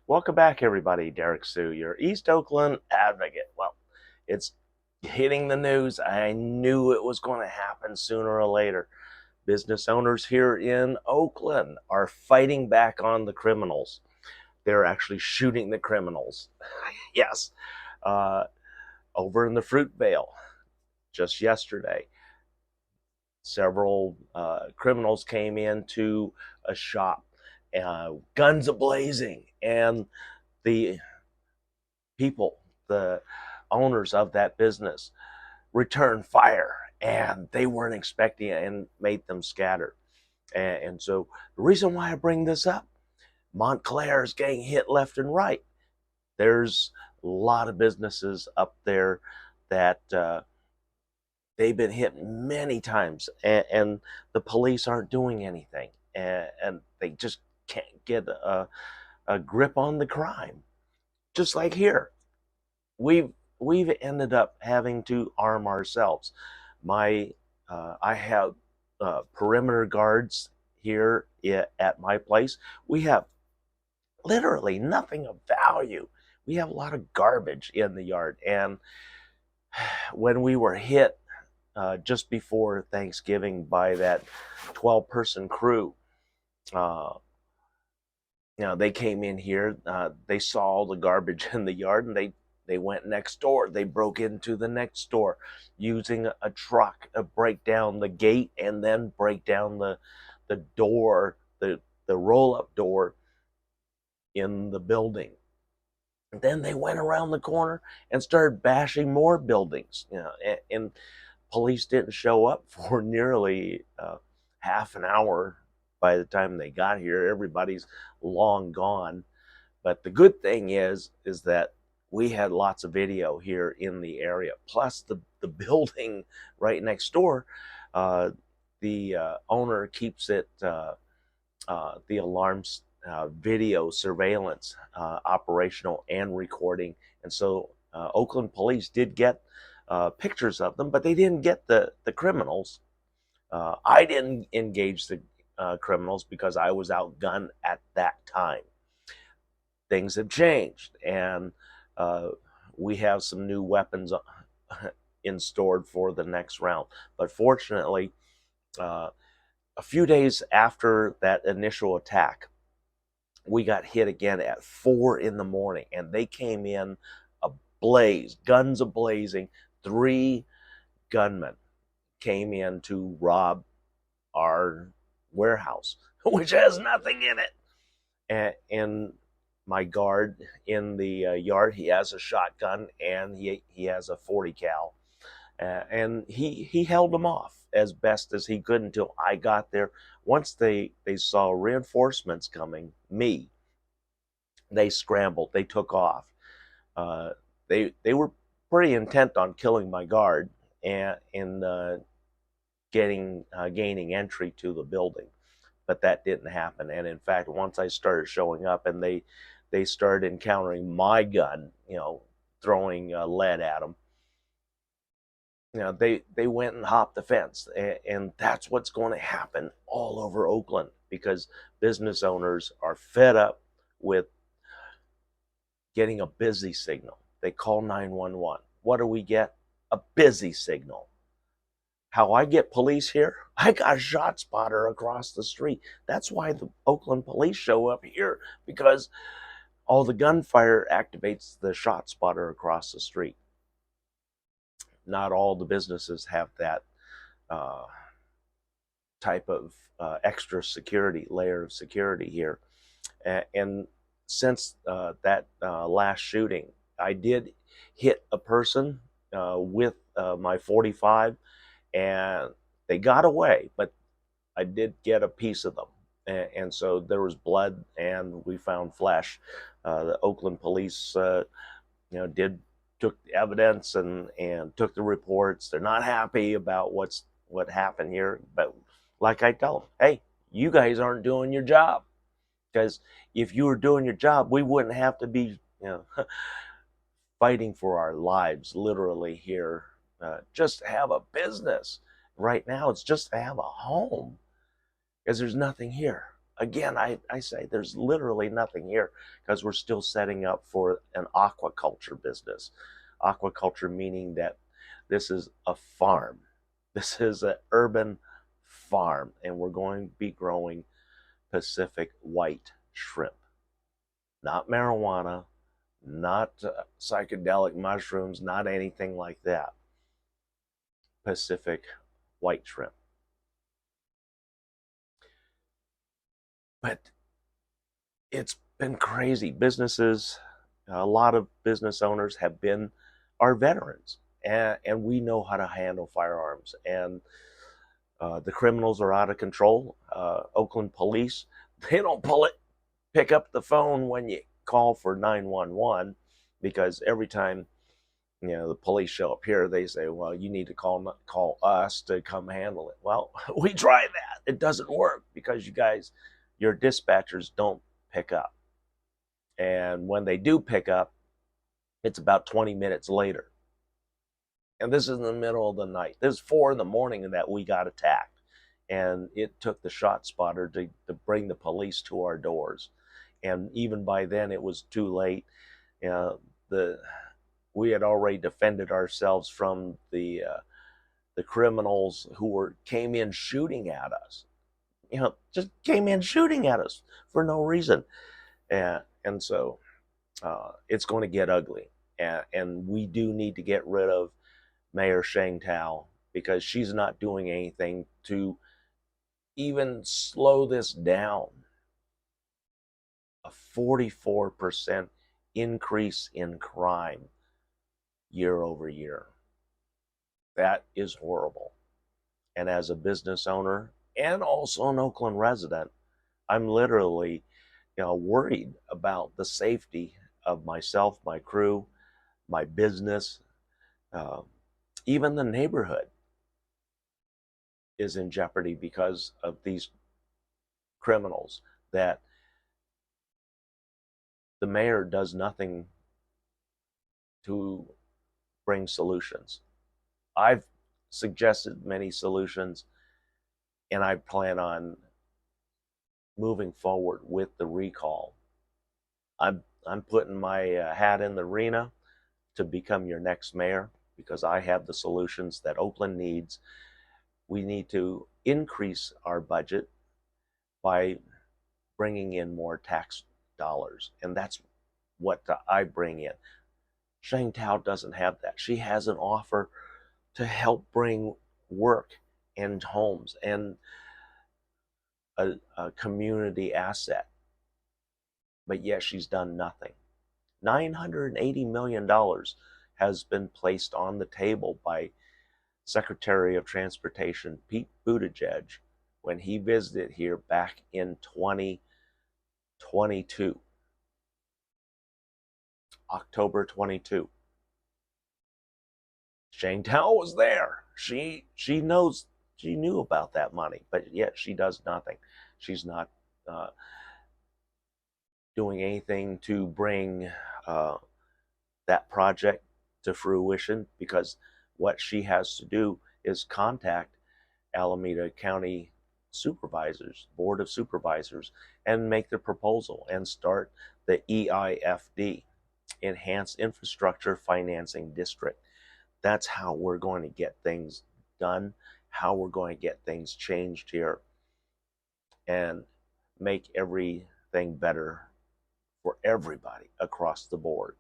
Welcome back, everybody. Derrick Soo, your East Oakland advocate. Well, it's hitting the news. I knew it was going to happen sooner or later. Business owners here in Oakland are fighting back on the criminals. They're actually shooting the criminals. Yes. Uh, Over in the Fruitvale, just yesterday, several criminals came into a shop, guns a-blazing, and the people, the owners of that business, returned fire, and they weren't expecting it and made them scatter. And so the reason why I bring this up, Montclair is getting hit left and right. There's a lot of businesses up there that they've been hit many times, and the police aren't doing anything, and they just can't get a grip on the crime. Just like here, we've we've ended up having to arm ourselves. My I have perimeter guards here at my place. We have literally nothing of value. We have a lot of garbage in the yard, and when we were hit just before Thanksgiving by that 12-person crew, uh, they came in here. They saw all the garbage in the yard, and they went next door. They broke into the next door using a truck to break down the gate and then break down the door, the roll up door in the building. And then they went around the corner and started bashing more buildings. And police didn't show up for nearly half an hour. By the time they got here, everybody's long gone. But the good thing is that we had lots of video here in the area. Plus, the building right next door, the owner keeps it the alarms, video surveillance, operational and recording. And so Oakland police did get pictures of them, but they didn't get the criminals. I didn't engage the criminals because I was outgunned at that time. Things have changed, and we have some new weapons in stored for the next round. But fortunately, a few days after that initial attack, we got hit again at 4 in the morning, and they came in ablaze, guns a-blazing. 3 gunmen came in to rob our warehouse, which has nothing in it. And my guard in the yard, he has a shotgun and he has a 40 cal, and he held them off as best as he could until I got there. Once they saw reinforcements coming, they scrambled, they took off. They were pretty intent on killing my guard and gaining entry to the building, but that didn't happen. And in fact, once I started showing up and they started encountering my gun, throwing lead at them, they went and hopped the fence. And that's what's going to happen all over Oakland, because business owners are fed up with getting a busy signal. They call 911. What do we get? A busy signal. How I get police here? I got a shot spotter across the street. That's why the Oakland police show up here, because all the gunfire activates the shot spotter across the street. Not all the businesses have that type of extra security, layer of security here. And since that last shooting, I did hit a person with my 45, and they got away, but I did get a piece of them. And so there was blood, and we found flesh. The Oakland police, took the evidence and took the reports. They're not happy about what happened here, but like I tell them, hey, you guys aren't doing your job. Because if you were doing your job, we wouldn't have to be, fighting for our lives, literally here, just to have a business. Right now, it's just to have a home, because there's nothing here. again, I say there's literally nothing here because we're still setting up for an aquaculture business. Aquaculture meaning that this is a farm. This is an urban farm, and we're going to be growing Pacific white shrimp, not marijuana, not psychedelic mushrooms, not anything like that. Pacific white shrimp. But it's been crazy. Businesses, a lot of business owners are veterans, and we know how to handle firearms. And the criminals are out of control. Oakland police, they don't pick up the phone when you call for 911, because every time the police show up here, they say, well, you need to call us to come handle it. Well, we try that. It doesn't work because your dispatchers don't pick up. And when they do pick up, it's about 20 minutes later. And this is in the middle of the night. This is 4 in the morning that we got attacked. And it took the shot spotter to bring the police to our doors. And even by then, it was too late. We had already defended ourselves from the criminals who came in shooting at us. Just came in shooting at us for no reason. And so it's going to get ugly. And we do need to get rid of Mayor Sheng Tao, because she's not doing anything to even slow this down. A 44% increase in crime year over year. That is horrible. And as a business owner and also an Oakland resident, I'm literally worried about the safety of myself, my crew, my business, even the neighborhood is in jeopardy because of these criminals that the mayor does nothing to bring solutions. I've suggested many solutions, and I plan on moving forward with the recall. I'm putting my hat in the arena to become your next mayor, because I have the solutions that Oakland needs. We need to increase our budget by bringing in more tax dollars, and that's what I bring in. Sheng Tao doesn't have that. She has an offer to help bring work and homes and a community asset, but yet she's done nothing. $980 million has been placed on the table by Secretary of Transportation Pete Buttigieg when he visited here back in 2022, October 22. Sheng Tao was there. She knew about that money, but yet she does nothing. She's not doing anything to bring that project to fruition, because what she has to do is contact Alameda County supervisors, board of supervisors, and make the proposal and start the EIFD, Enhanced Infrastructure Financing District. That's how we're going to get things done, how we're going to get things changed here, and make everything better for everybody across the board.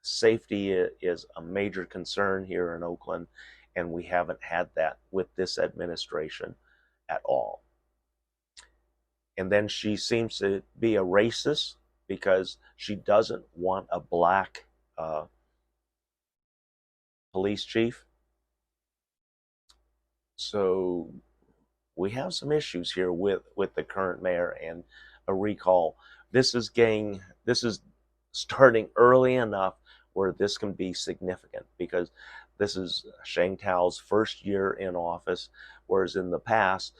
Safety is a major concern here in Oakland, and we haven't had that with this administration at all. And then she seems to be a racist because she doesn't want a black police chief. So we have some issues here with the current mayor and a recall. This is starting early enough where this can be significant, because this is Sheng Tao's first year in office, whereas in the past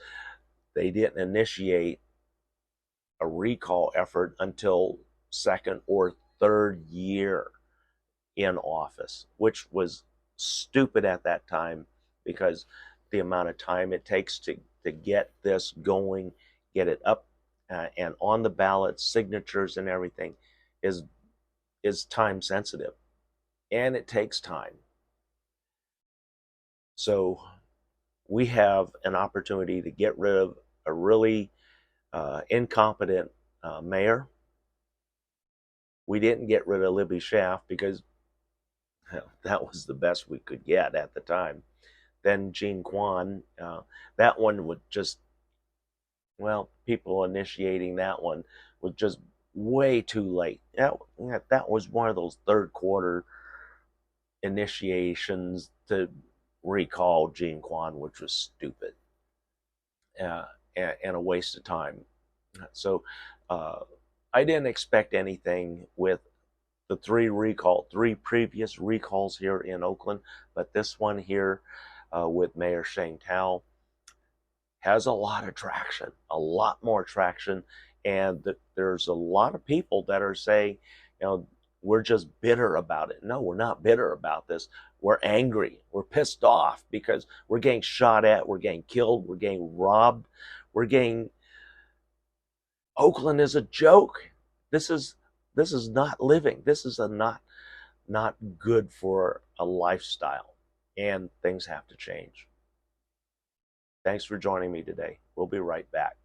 they didn't initiate a recall effort until second or third year in office, which was stupid at that time, because the amount of time it takes to get this going, get it up and on the ballot signatures and everything is time sensitive, and it takes time. So we have an opportunity to get rid of a really incompetent mayor. We didn't get rid of Libby Schaaf because that was the best we could get at the time. Then Gene Kwan, that one would just, well, people initiating that one was just way too late. That was one of those third quarter initiations to recall Gene Kwan, which was stupid uh, and a waste of time. So uh, I didn't expect anything with the three previous recalls here in Oakland, but this one here with Mayor Shane Tao has a lot of traction, a lot more traction, and there's a lot of people that are saying, we're just bitter about it. No, we're not bitter about this. We're angry. We're pissed off because we're getting shot at, we're getting killed, we're getting robbed, we're getting. Oakland is a joke. This is not living. This is not good for a lifestyle, and things have to change. Thanks for joining me today. We'll be right back.